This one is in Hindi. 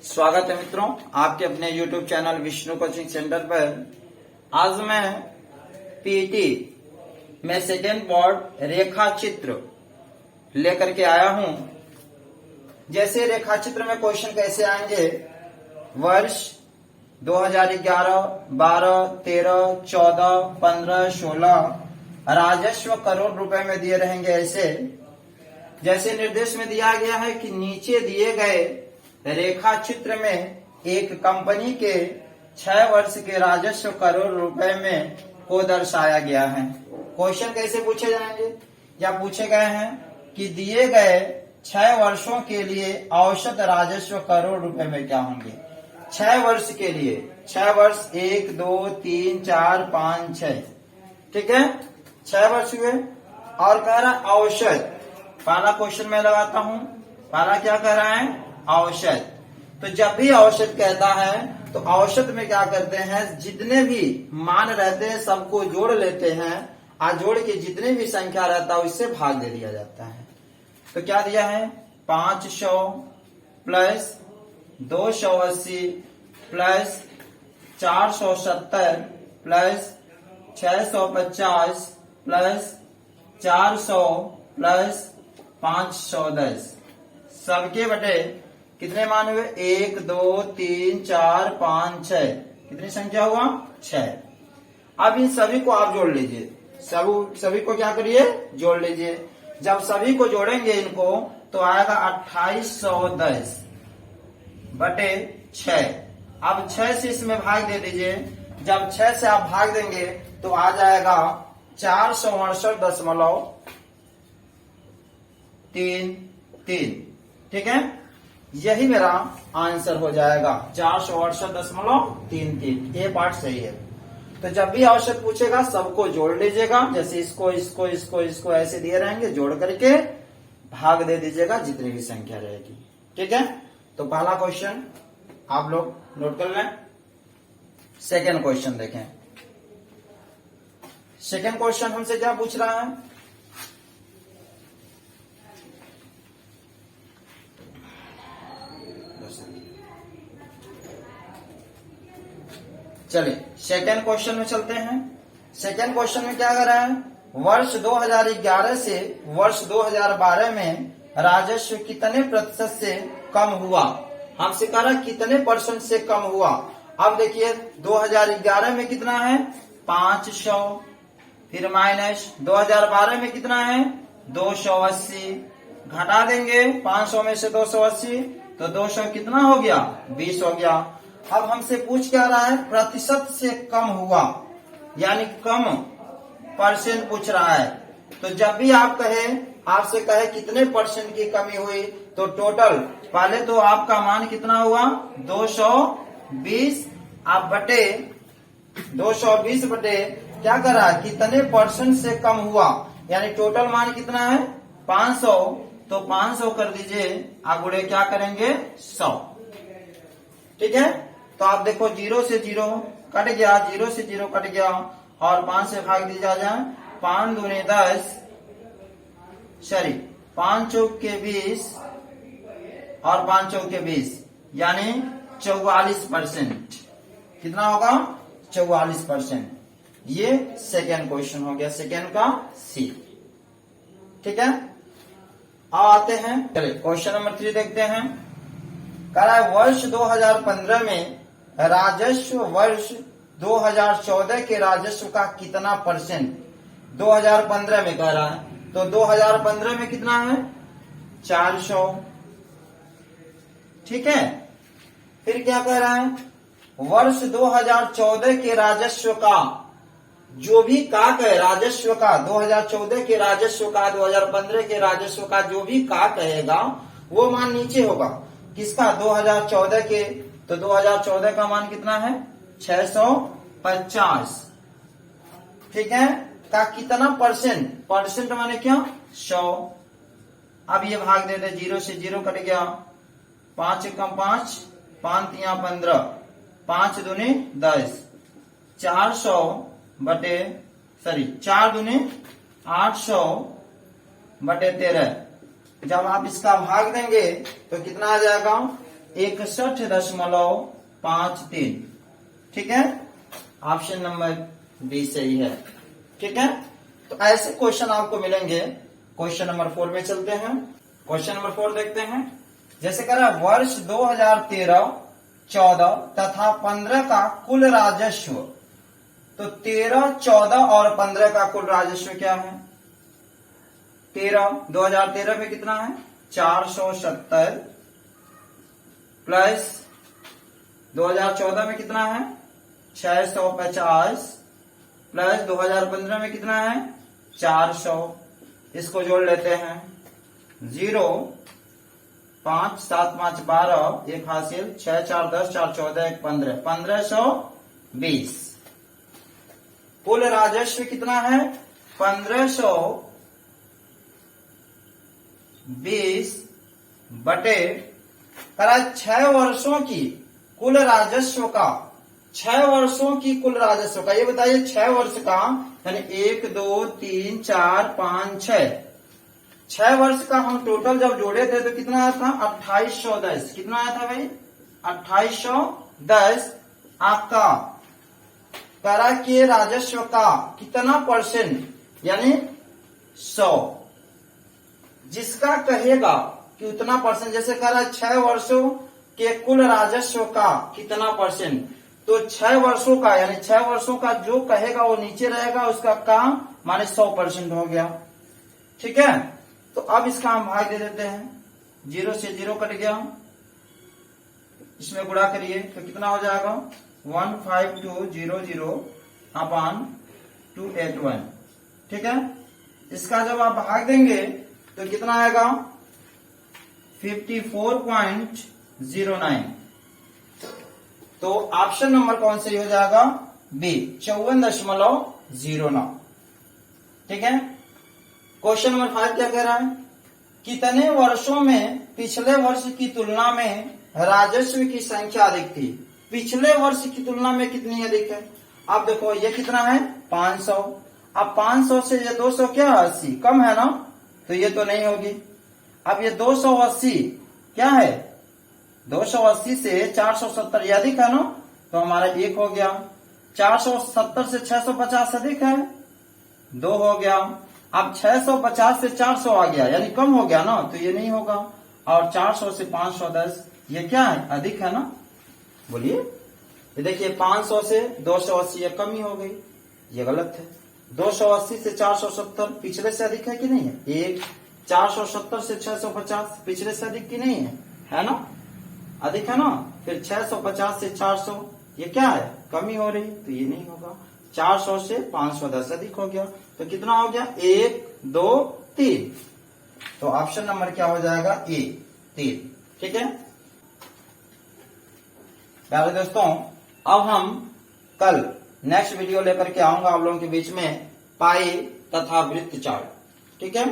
स्वागत है मित्रों आपके अपने YouTube channel Vishnu coaching centre पर। आज मैं पीटी में सेकेंड बोर्ड रेखा चित्र लेकर के आया हूं। जैसे रेखा चित्र में क्वेश्चन कैसे आएंगे, वर्ष 2011, 12, 13, 14, 15, 16 राजस्व करोड़ रुपए में दिए रहेंगे। ऐसे जैसे निर्देश में दिया गया है कि नीचे दिए गए रेखा चित्र में एक कंपनी के 6 वर्ष के राजस्व करोड़ रुपए में को दर्शाया गया है। क्वेश्चन कैसे पूछे जाएंगे, या पूछे गए हैं कि दिए गए 6 वर्षों के लिए औसत राजस्व करोड़ रुपए में क्या होंगे। 6 वर्ष के लिए 6 वर्ष 1, 2, 3, 4, 5, 6, ठीक है, 6 वर्ष हुए। और कह रहा औसत, पहला क्वेश्चन मैं लगाता हूं। पहला क्या कह रहा है, औसत। तो जब भी औसत कहता है तो औसत में क्या करते हैं, जितने भी मान रहते हैं सबको जोड़ लेते हैं और जोड़ के जितने भी संख्या रहता है उससे भाग दे दिया जाता है। तो क्या दिया है, 500 plus 280 plus 470 plus 650 plus 400 plus 510 सबके बटे कितने मान हुए, 1, 2, 3, 4, 5, 6, कितनी संख्या हुआ, 6। अब इन सभी को आप जोड़ लीजिए, सभी को क्या करिए, जोड़ लीजिए। जब सभी को जोड़ेंगे इनको तो आएगा 2810 बटे 6। अब 6 से इसमें भाग दे दीजिए। जब 6 से आप भाग देंगे तो आ जाएगा 468.33, ठीक है। यही मेरा आंसर हो जाएगा, 468.33। ये पार्ट सही है। तो जब भी औसत पूछेगा सबको जोड़ लीजिएगा। जैसे इसको इसको इसको इसको ऐसे दिए रहेंगे, जोड़ करके भाग दे दीजिएगा जितनी भी संख्या रहेगी, ठीक है। तो पहला क्वेश्चन आप लोग नोट कर लें। सेकेंड क्वेश्चन देखें। सेकेंड क्वेश्चन हमसे क्या पूछ रहा है, चलिए सेकेंड क्वेश्चन में चलते हैं। सेकेंड क्वेश्चन में क्या कर रहा है, वर्ष 2011 से वर्ष 2012 में राजस्व कितने प्रतिशत से कम हुआ। हमसे कह रहा कितने परसेंट से कम हुआ। अब देखिए 2011 में कितना है, 500, फिर माइनस 2012 में कितना है, 280, घटा देंगे 500 में से 280 तो 200 कितना हो गया, 20 हो गया। अब हमसे पूछ क्या रहा है, प्रतिशत से कम हुआ, यानी कम परसेंट पूछ रहा है। तो जब भी आप आपसे कहे कितने परसेंट की कमी हुई, तो टोटल पहले तो आपका मान कितना हुआ, 220, आप बटे 220 बटे क्या कर रहा है, कितने परसेंट से कम हुआ, यानी टोटल मान कितना है 500। तो 500 कर दीजिए, आप गुणे क्या करेंगे 100, ठीक है। तो आप देखो 0 से 0 कट गया, 0 से 0 कट गया और 5 से भाग दिया जाए, 5 दूनी 10, सॉरी 5 चौक के 20 और 5 चौक के 20, यानी 44%। कितना होगा, 44%। ये सेकेंड क्वेश्चन हो गया, सेकेंड का सी, ठीक है। अब आते हैं, चलिए क्वेश्चन नंबर 3 देखते हैं। कह रहा है वर्ष 2015 में राजस्व वर्ष 2014 के राजस्व का कितना परसेंट। 2015 में कह रहा है, तो 2015 में कितना है, 400, ठीक है। फिर क्या कह रहा है, वर्ष 2014 के राजस्व का, जो भी काक है राजस्व का, 2014 के राजस्व का, 2015 के राजस्व का जो भी काक कहेगा वो मान नीचे होगा। किसका, 2014 के, तो 2014 का मान कितना है, 650, ठीक है। का कितना परसेंट, परसेंट माने क्या, 100। अब ये भाग दे दे, 0 से 0 कट गया, 5 कम 5, 5 तिया 15, 5 दूनी 10, 400 बटे 4 दूनी 800 बटे 13। जब आप इसका भाग देंगे तो कितना आ जाएगा, 61.53। ठीक है, ऑप्शन नंबर बी सही है। ठीक है, तो ऐसे क्वेश्चन आपको मिलेंगे। क्वेश्चन नंबर 4 में चलते हैं। क्वेश्चन नंबर 4 देखते हैं। जैसे कह रहा है वर्ष 2013, 14 तथा 15 का कुल राजस्व। तो 13, 14 और 15 का कुल राजस्व क्या है? 2013 में कितना है? 470 प्लस 2014 में कितना है? 650 प्लस 2015 में कितना है? 400। इसको जोड़ लेते हैं। 0, 5, 7, 5, 12, 1 हासिल, 6, 4, 10, 4, 14, 1, 15, 1520। कुल राजस्व कितना है? 1520 बटे 6 वर्षों की कुल राजस्व का, 6 वर्षों की कुल राजस्व का। ये बताइए 6 वर्ष का यानी 1, 2, 3, 4, 5, 6 वर्ष का हम टोटल जब जोड़े थे तो कितना आया था? 2810। कितना आया था भाई? 2810। आपका करा के राजस्व का कितना परसेंट यानी 100। जिसका कहेगा कि उतना परसेंट, जैसे कह रहा है 6 वर्षों के कुल राजस्व का कितना परसेंट, तो 6 वर्षों का यानी 6 वर्षों का जो कहेगा वो नीचे रहेगा, उसका काम माने 100% हो गया। ठीक है, तो अब इसका हम भाग दे देते हैं। 0 से 0 कट गया, इसमें गुणा करिए तो कितना हो जाएगा? 15200 अपान 281। ठीक है, इसका जब आप भाग देंगे तो कितना आएगा? 54.09। तो ऑप्शन नंबर कौन सही हो जाएगा? बी, 54.09। ठीक है, क्वेश्चन नंबर 5 क्या कह रहा है? कितने वर्षों में पिछले वर्ष की तुलना में राजस्व की संख्या अधिक थी? पिछले वर्ष की तुलना में कितनी अधिक है? अब देखो ये कितना है? 500। अब 500 से ये 200 क्या है? 80। कम है ना, तो ये तो नहीं होगी। अब ये 280 क्या है? 280 से 470 ये अधिक है ना, तो हमारा 1 हो गया। 470 से 650 अधिक है, 2 हो गया। अब 650 से 400 आ गया यानी कम हो गया ना, तो ये नहीं होगा। और 400 से 510 ये क्या है? अधिक है ना। बोलिए, ये देखिए 500 से 280 ये कम ही हो गई, ये गलत है। 280 से 470 पिछले से अधिक है कि नहीं है? 1। 470 से 650 पिछले से अधिक की नहीं है? है ना, अधिक है ना। फिर 650 से 400 ये क्या है? कमी हो रही, तो ये नहीं होगा। 400 से 510 अधिक हो गया, तो कितना हो गया? 1, 2, 3। तो ऑप्शन नंबर क्या हो जाएगा? ए, 3। ठीक है प्यारे दोस्तों, अब हम कल नेक्स्ट वीडियो लेकर के आऊंगा आप लोगों के बीच में पाई तथा वृत्त चार्ट। ठीक है।